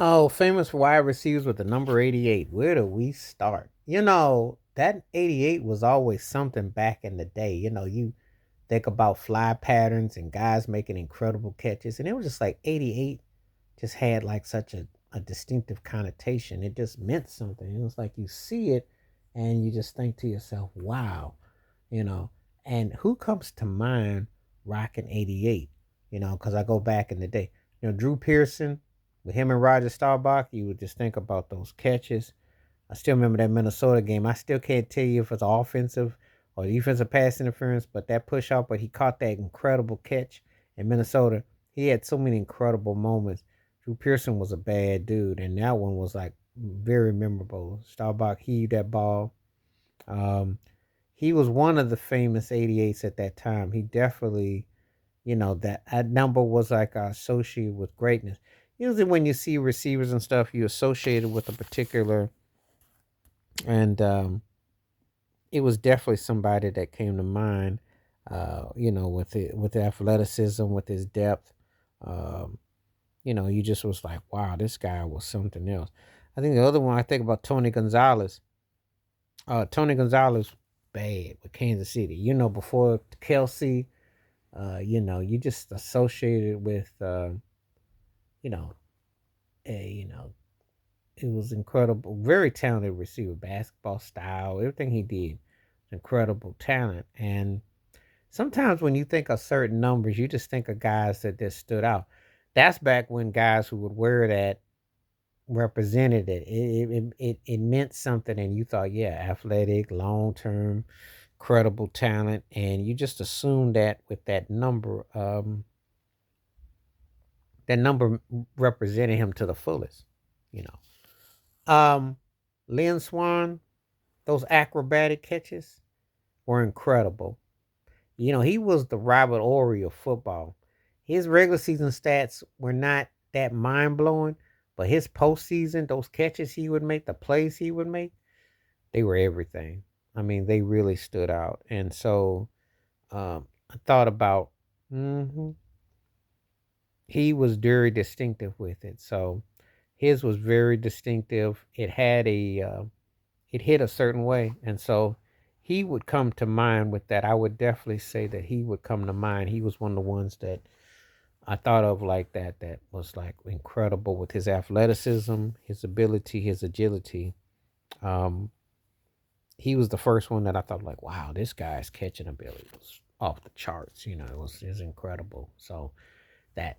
Oh, famous wide receivers with the number 88. Where do we start? That 88 was always something back in the day. You think about fly patterns and guys making incredible catches, and it was just like 88 just had like such a distinctive connotation. It just meant something. It was like you see it and you just think to yourself, wow, you know. And who comes to mind rocking 88? Because I go back in the day. Drew Pearson, with him and Roger Staubach, you would just think about those catches. I still remember that Minnesota game. I still can't tell you if it's offensive or defensive pass interference, but that push off, but he caught that incredible catch in Minnesota. He had so many incredible moments. Drew Pearson was a bad dude, and that one was like very memorable. Staubach heaved that ball. Um, he was one of the famous 88s at that time. He definitely, that number was like associated with greatness. Usually, when you see receivers and stuff, you associate it with a particular, and it was definitely somebody that came to mind. With the athleticism, with his depth, um, you just was like, wow, this guy was something else. I think the other one I think about Tony Gonzalez. Tony Gonzalez, bad with Kansas City. Before Kelsey, you just associated with, you know, you know, it was incredible, very talented receiver, basketball style, everything he did, incredible talent. And sometimes when you think of certain numbers, you just think of guys that just stood out. That's back when guys who would wear that represented it. It meant something, and you thought, yeah, athletic, long term, credible talent, and you just assumed that with that number represented him to the fullest. You know, Lynn Swan, those acrobatic catches were incredible. He was the Robert Ory of football. His regular season stats were not that mind blowing, but his postseason, those catches he would make, the plays he would make, they were everything. I mean, they really stood out. And so I thought about, hmm he was very distinctive with it. So his was very distinctive. It hit a certain way. And so he would come to mind with that. I would definitely say that he would come to mind. He was one of the ones that I thought of like that, that was like incredible with his athleticism, his ability, his agility. Um, he was the first one that I thought like, wow, this guy's catching ability was off the charts. It was incredible. So that,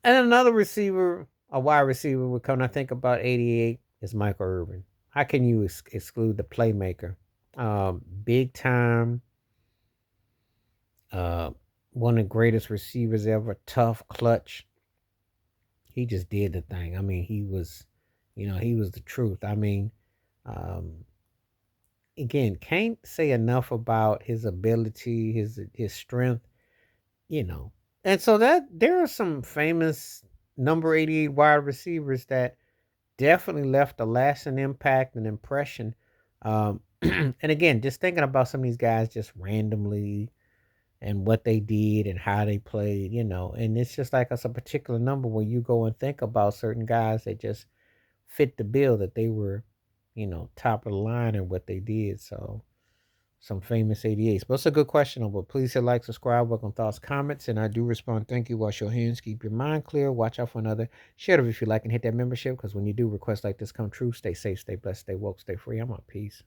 and another receiver, a wide receiver would come. I think about 88 is Michael Irvin. How can you exclude the playmaker? Big time, uh, one of the greatest receivers ever. Tough, clutch. He just did the thing. I mean, he was the truth. I mean, um, again, can't say enough about his ability, his strength. You know, and so that there are some famous number 88 wide receivers that definitely left a lasting impact and impression. And again, just thinking about some of these guys just randomly and what they did and how they played, and it's just like it's a particular number where you go and think about certain guys that just fit the bill that they were, top of the line in what they did. So some famous 88s. But it's a good question. But please hit like, subscribe, welcome thoughts, comments, and I do respond. Thank you. Wash your hands, keep your mind clear, watch out for another. Share it if you like, and hit that membership because when you do requests like this come true, stay safe, stay blessed, stay woke, stay free. I'm on peace.